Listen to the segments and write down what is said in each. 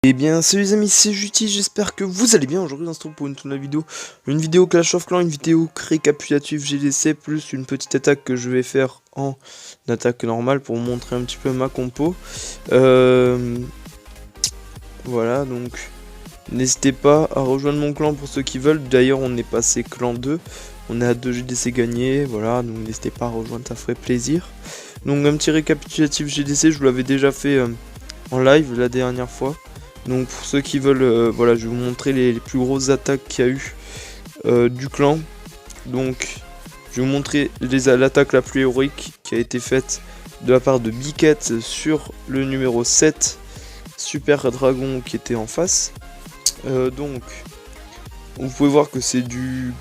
Eh bien salut les amis, c'est Juti, j'espère que vous allez bien. Aujourd'hui on se retrouve pour une nouvelle vidéo. Une vidéo Clash of Clans, une vidéo récapitulative GDC, plus une petite attaque que je vais faire en attaque normale pour vous montrer un petit peu ma compo. Voilà, donc n'hésitez pas à rejoindre mon clan pour ceux qui veulent. D'ailleurs on est passé clan 2, on est à 2 GDC gagnés, voilà, donc n'hésitez pas à rejoindre, ça ferait plaisir. Donc un petit récapitulatif GDC, je vous l'avais déjà fait en live la dernière fois. Donc pour ceux qui veulent, voilà, je vais vous montrer les plus grosses attaques qu'il y a eu du clan. Donc je vais vous montrer l'attaque la plus héroïque qui a été faite de la part de Biquette sur le numéro 7, Super Dragon, qui était en face. Donc vous pouvez voir que c'est du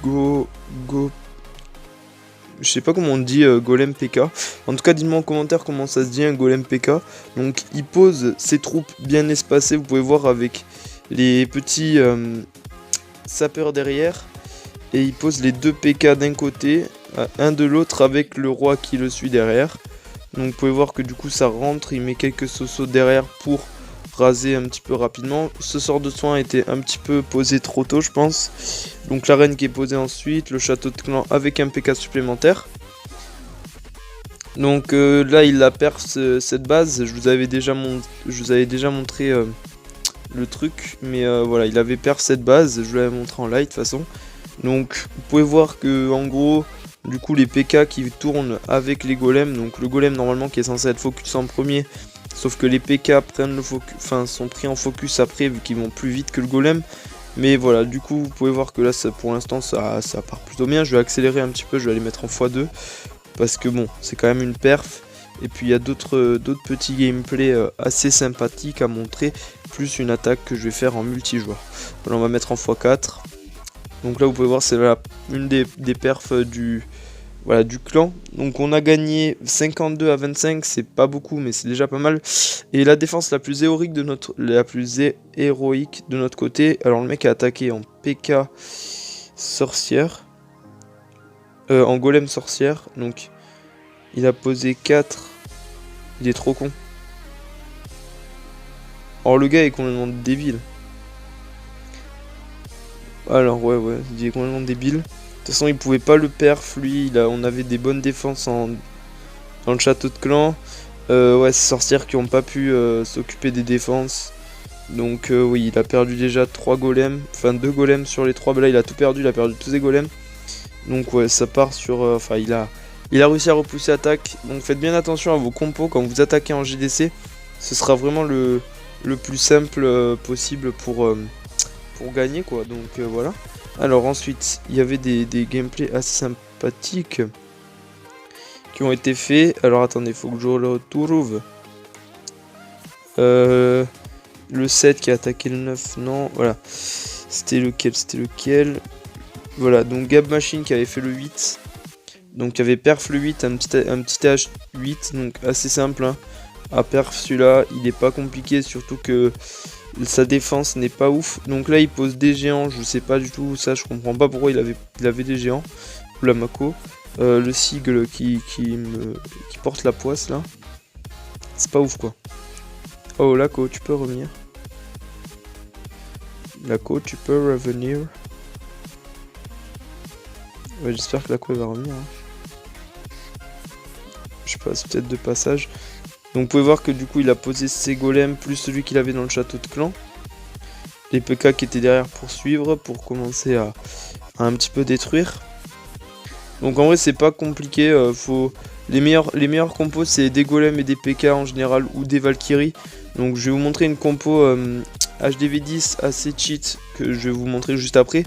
je sais pas comment on dit golem PK. En tout cas, dites-moi en commentaire comment ça se dit un golem PK. Donc, il pose ses troupes bien espacées. Vous pouvez voir avec les petits sapeurs derrière. Et il pose les deux PK d'un côté, un de l'autre avec le roi qui le suit derrière. Donc, vous pouvez voir que du coup, ça rentre. Il met quelques sosos derrière pour raser un petit peu rapidement. Ce sort de soin était un petit peu posé trop tôt, je pense. Donc la reine qui est posée ensuite, le château de clan avec un PK supplémentaire. Donc là il a perce cette base. Je vous avais déjà montré le truc, mais voilà, il avait perce cette base. Je vous l'avais montré en live de toute façon. Donc vous pouvez voir que en gros, du coup les PK qui tournent avec les golems. Donc le golem normalement qui est censé être focus en premier. Sauf que les PK prennent le focus, sont pris en focus après vu qu'ils vont plus vite que le golem. Mais voilà, du coup vous pouvez voir que là pour l'instant ça part plutôt bien. Je vais accélérer un petit peu, je vais aller mettre en x2. Parce que bon, c'est quand même une perf. Et puis il y a d'autres petits gameplays assez sympathiques à montrer. Plus une attaque que je vais faire en multijoueur. Voilà, on va mettre en x4. Donc là vous pouvez voir c'est une des perfs du clan. Donc on a gagné 52 à 25, c'est pas beaucoup mais c'est déjà pas mal. Et la défense la plus héroïque de notre côté. Alors le mec a attaqué en PK sorcière, en golem sorcière. Donc il a posé 4. Il est trop con. Or le gars est complètement débile. Alors ouais, il est complètement débile. De toute façon, il pouvait pas le perf, lui. On avait des bonnes défenses dans le château de clan. Ouais, ces sorcières qui ont pas pu s'occuper des défenses. Donc oui, il a perdu déjà 3 golems. Enfin, 2 golems sur les 3. Bah, là, il a tout perdu. Il a perdu tous ses golems. Donc ouais, ça part sur... Enfin, il a réussi à repousser attaque. Donc faites bien attention à vos compos quand vous attaquez en GDC. Ce sera vraiment le plus simple possible pour gagner, quoi. Donc voilà. Alors ensuite, il y avait des gameplays assez sympathiques qui ont été faits. Alors attendez, faut que je le retrouve. Le 7 qui a attaqué le 9, non, voilà. C'était lequel? Voilà, donc Gab Machine qui avait fait le 8. Donc il y avait perf le 8, un petit H8, donc assez simple hein. À perf celui-là, il est pas compliqué, surtout que sa défense n'est pas ouf. Donc là il pose des géants, je sais pas du tout ça, je comprends pas pourquoi il avait des géants. La Mako, le sigle qui porte la poisse là. C'est pas ouf quoi. Oh Laco, tu peux revenir. Laco, tu peux revenir. Ouais, j'espère que Laco va revenir. Hein. Je sais pas, c'est peut-être de passage. Donc vous pouvez voir que du coup il a posé ses golems plus celui qu'il avait dans le château de clan. Les PK qui étaient derrière pour suivre, pour commencer à un petit peu détruire. Donc en vrai c'est pas compliqué, les meilleurs compos c'est des golems et des PK en général ou des Valkyries. Donc je vais vous montrer une compo HDV10 assez cheat que je vais vous montrer juste après.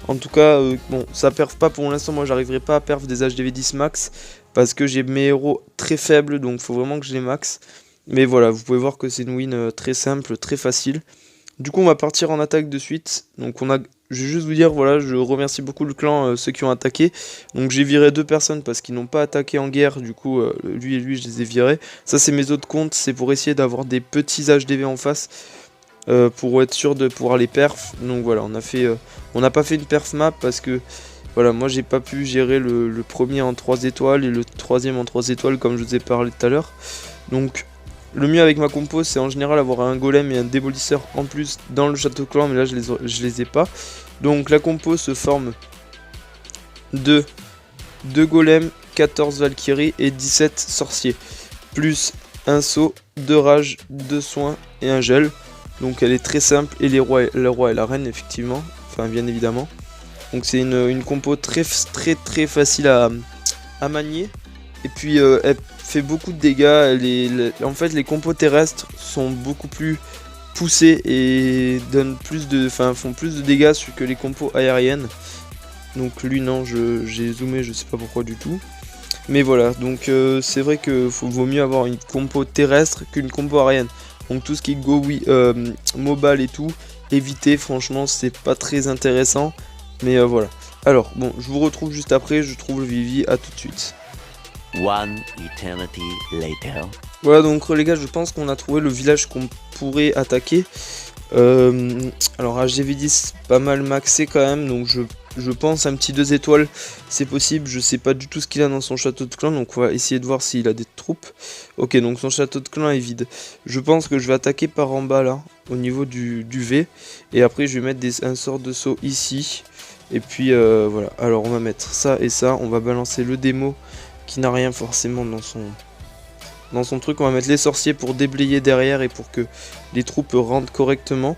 En tout cas, bon, ça perf pas pour l'instant, moi j'arriverai pas à perf des HDV10 max. Parce que j'ai mes héros très faibles, donc faut vraiment que je les max. Mais voilà, vous pouvez voir que c'est une win très simple, très facile. Du coup, on va partir en attaque de suite. Donc je vais juste vous dire, voilà, je remercie beaucoup le clan, ceux qui ont attaqué. Donc j'ai viré 2 personnes parce qu'ils n'ont pas attaqué en guerre. Du coup, lui et lui, je les ai virés. Ça, c'est mes autres comptes, c'est pour essayer d'avoir des petits HDV en face. Pour être sûr de pouvoir les perf. Donc voilà, on n'a pas fait une perf map parce que... Voilà, moi j'ai pas pu gérer le premier en 3 étoiles et le troisième en 3 étoiles comme je vous ai parlé tout à l'heure. Donc Le mieux avec ma compo, c'est en général avoir un golem et un démolisseur en plus dans le château de clan, mais là je les ai pas. Donc la compo se forme de 2 golems, 14 valkyries et 17 sorciers. Plus un sceau, 2 rages, 2 soins et un gel. Donc elle est très simple, et le roi et la reine effectivement, enfin bien évidemment. Donc c'est une compo très facile à manier. Et puis elle fait beaucoup de dégâts. En fait les compos terrestres sont beaucoup plus poussées et donnent font plus de dégâts que les compos aériennes. Donc lui non, j'ai zoomé, je sais pas pourquoi du tout. Mais voilà, donc c'est vrai que vaut mieux avoir une compo terrestre qu'une compo aérienne. Donc tout ce qui est mobile et tout, évitez, franchement c'est pas très intéressant. Mais voilà. Alors bon, je vous retrouve juste après, je trouve le Vivi, à tout de suite. One eternity later. Voilà donc les gars, je pense qu'on a trouvé le village qu'on pourrait attaquer. Alors HDV10 pas mal maxé quand même, donc je pense un petit 2 étoiles c'est possible. Je sais pas du tout ce qu'il a dans son château de clan, donc on va essayer de voir s'il a des troupes. Ok, donc son château de clan est vide. Je pense que je vais attaquer par en bas là, au niveau du V, et après je vais mettre un sort de saut ici. Et puis voilà, alors on va mettre ça et ça, on va balancer le démo qui n'a rien forcément dans son truc. On va mettre les sorciers pour déblayer derrière et pour que les troupes rentrent correctement.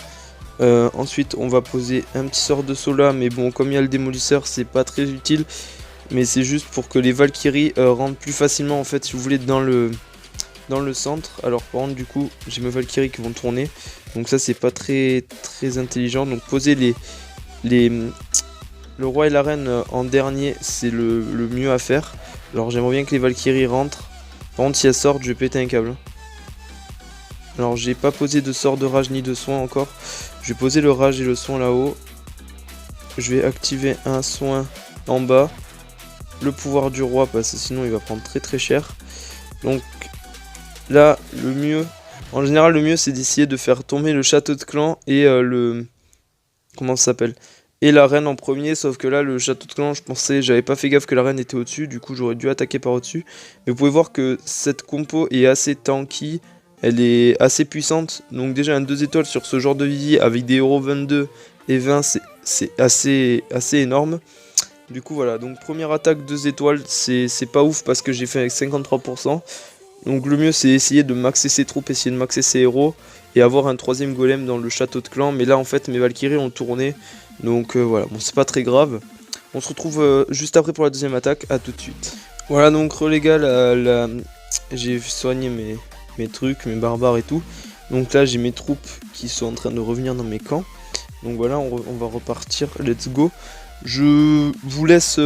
Ensuite on va poser un petit sort de saut là, mais bon comme il y a le démolisseur c'est pas très utile. Mais c'est juste pour que les Valkyries rentrent plus facilement en fait si vous voulez dans le centre. Alors par contre du coup j'ai mes Valkyries qui vont tourner. Donc ça c'est pas très intelligent. Donc poser le roi et la reine en dernier c'est le mieux à faire. Alors j'aimerais bien que les Valkyries rentrent. Par contre si elles sortent je vais péter un câble. Alors j'ai pas posé de sort de rage ni de soin encore. Je vais poser le rage et le soin là-haut. Je vais activer un soin en bas. Le pouvoir du roi parce que sinon il va prendre très cher. Donc là le mieux, en général le mieux c'est d'essayer de faire tomber le château de clan et comment ça s'appelle, et la reine en premier, sauf que là le château de clan j'avais pas fait gaffe que la reine était au dessus, du coup j'aurais dû attaquer par au dessus. Mais vous pouvez voir que cette compo est assez tanky, elle est assez puissante. Donc déjà un 2 étoiles sur ce genre de Vivi avec des euros 22 et 20 c'est assez énorme. Du coup voilà, donc première attaque 2 étoiles, c'est pas ouf parce que j'ai fait avec 53%. Donc le mieux c'est essayer de maxer ses troupes, essayer de maxer ses héros et avoir un 3ème golem dans le château de clan. Mais là en fait mes Valkyries ont tourné, donc voilà, bon c'est pas très grave. On se retrouve juste après pour la 2ème attaque, à tout de suite. Voilà donc les gars, j'ai soigné mes trucs, mes barbares et tout. Donc là j'ai mes troupes qui sont en train de revenir dans mes camps. Donc voilà, on va repartir, let's go. Je vous laisse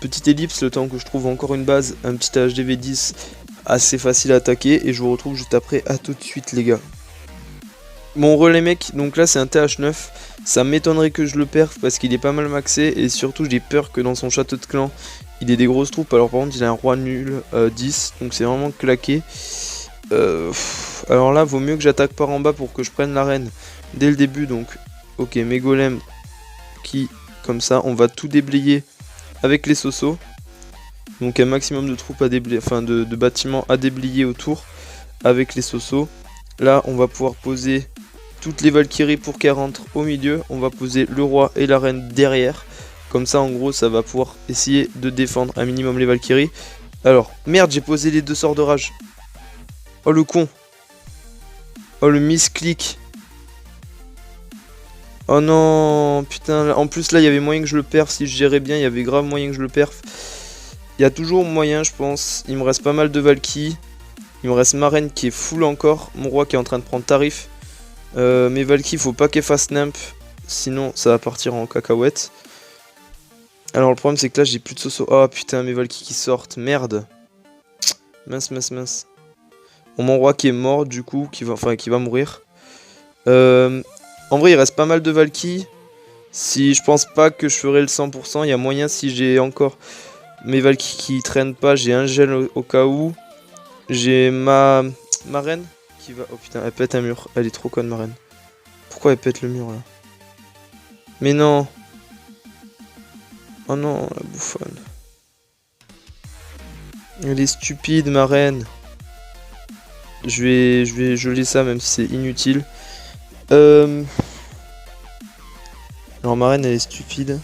petite ellipse le temps que je trouve encore une base, un petit HDV10 assez facile à attaquer, et je vous retrouve juste après, à tout de suite les gars. Bon relais mec, donc là c'est un TH9, ça m'étonnerait que je le perf parce qu'il est pas mal maxé, et surtout j'ai peur que dans son château de clan il ait des grosses troupes. Alors par contre il a un roi nul 10, donc c'est vraiment claqué. Alors là vaut mieux que j'attaque par en bas pour que je prenne la reine dès le début. Donc ok, mes golems qui, comme ça, on va tout déblayer avec les sosos. Donc un maximum de troupes à déblayer, enfin de bâtiments à déblayer autour avec les sosos. Là on va pouvoir poser toutes les Valkyries pour qu'elles rentrent au milieu. On va poser le roi et la reine derrière. Comme ça en gros ça va pouvoir essayer de défendre un minimum les Valkyries. Alors merde, j'ai posé les 2 sorts de rage. Oh le con. Oh le misclick. Oh non, putain, en plus là il y avait moyen que je le perf si je gérais bien, il y avait grave moyen que je le perf. Il y a toujours moyen je pense, il me reste pas mal de Valky. Il me reste ma reine qui est full encore, mon roi qui est en train de prendre tarif. Mes Valky, faut pas qu'elles fassent nimp, sinon ça va partir en cacahuète. Alors le problème c'est que là j'ai plus de soso. Oh putain, mes Valky qui sortent, merde. Mince. Bon, mon roi qui est mort du coup, qui va mourir. En vrai il reste pas mal de Valky. Si je pense pas que je ferai le 100%, il y a moyen si j'ai encore mes Valky qui traînent pas, j'ai un gel au cas où. J'ai ma reine qui va... Oh putain, elle pète un mur, elle est trop conne ma reine. Pourquoi elle pète le mur là? Mais non. Oh non, la bouffonne. Elle est stupide ma reine. Je vais geler ça même si c'est inutile. Alors ma reine elle est stupide.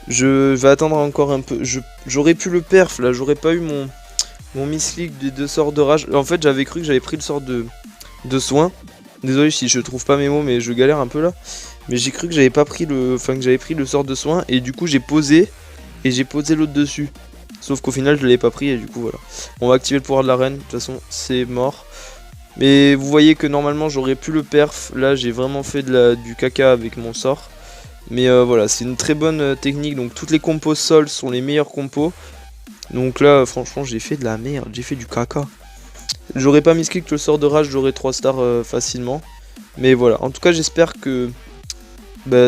Je vais attendre encore un peu. J'aurais pu le perf là, j'aurais pas eu mon misclick des 2 sorts de rage. En fait j'avais cru que j'avais pris le sort de soin. Désolé si je trouve pas mes mots mais je galère un peu là. Mais j'ai cru que j'avais pas pris le. Enfin que j'avais pris le sort de soin et du coup j'ai posé. Et j'ai posé l'autre dessus. Sauf qu'au final je l'avais pas pris et du coup voilà. On va activer le pouvoir de la reine, de toute façon c'est mort. Mais vous voyez que normalement j'aurais pu le perf. Là j'ai vraiment fait du caca avec mon sort. Mais voilà, c'est une très bonne technique. Donc toutes les compos sol sont les meilleurs compos. Donc là franchement j'ai fait de la merde, j'ai fait du caca. J'aurais pas mis ce clic, le sort de rage, j'aurais 3 stars facilement. Mais voilà, en tout cas j'espère que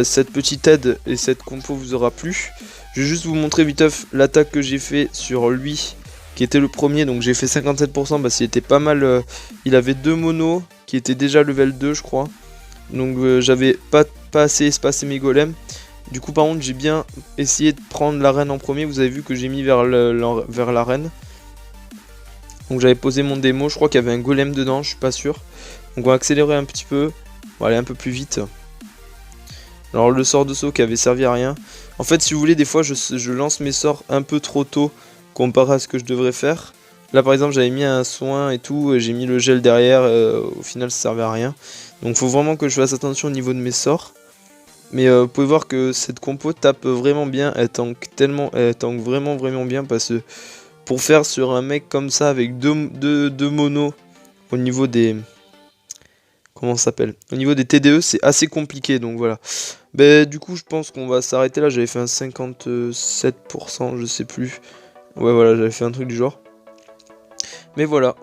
cette petite aide et cette compo vous aura plu. Je vais juste vous montrer vite l'attaque que j'ai fait sur lui, qui était le premier. Donc j'ai fait 57% parce qu'il était pas mal. Il avait 2 monos qui étaient déjà level 2 je crois. Donc j'avais pas assez espacé mes golems. Du coup par contre j'ai bien essayé de prendre la reine en premier. Vous avez vu que j'ai mis vers la reine. Donc j'avais posé mon démo, je crois qu'il y avait un golem dedans, je suis pas sûr. Donc on va accélérer un petit peu, on va aller un peu plus vite. Alors le sort de saut qui avait servi à rien. En fait si vous voulez des fois je lance mes sorts un peu trop tôt comparé à ce que je devrais faire. Là par exemple j'avais mis un soin et tout, j'ai mis le gel derrière, au final ça servait à rien. Donc faut vraiment que je fasse attention au niveau de mes sorts. Mais vous pouvez voir que cette compo tape vraiment bien, elle tank vraiment bien parce que pour faire sur un mec comme ça avec deux monos au niveau des... Comment ça s'appelle? Au niveau des TDE c'est assez compliqué donc voilà. Du coup je pense qu'on va s'arrêter là, j'avais fait un 57% je sais plus. Ouais voilà j'avais fait un truc du genre. Mais voilà.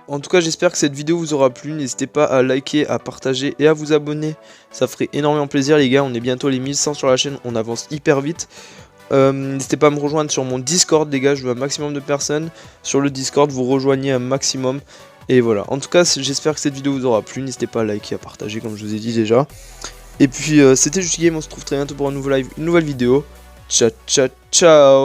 En tout cas j'espère que cette vidéo vous aura plu, n'hésitez pas à liker, à partager et à vous abonner. Ça ferait énormément plaisir les gars, on est bientôt les 1100 sur la chaîne, on avance hyper vite. N'hésitez pas à me rejoindre sur mon Discord les gars, je veux un maximum de personnes. Sur le Discord vous rejoignez un maximum. Et voilà, en tout cas j'espère que cette vidéo vous aura plu, n'hésitez pas à liker, à partager comme je vous ai dit déjà. Et puis c'était Just Game, on se retrouve très bientôt pour un nouveau live, une nouvelle vidéo. Ciao ciao ciao.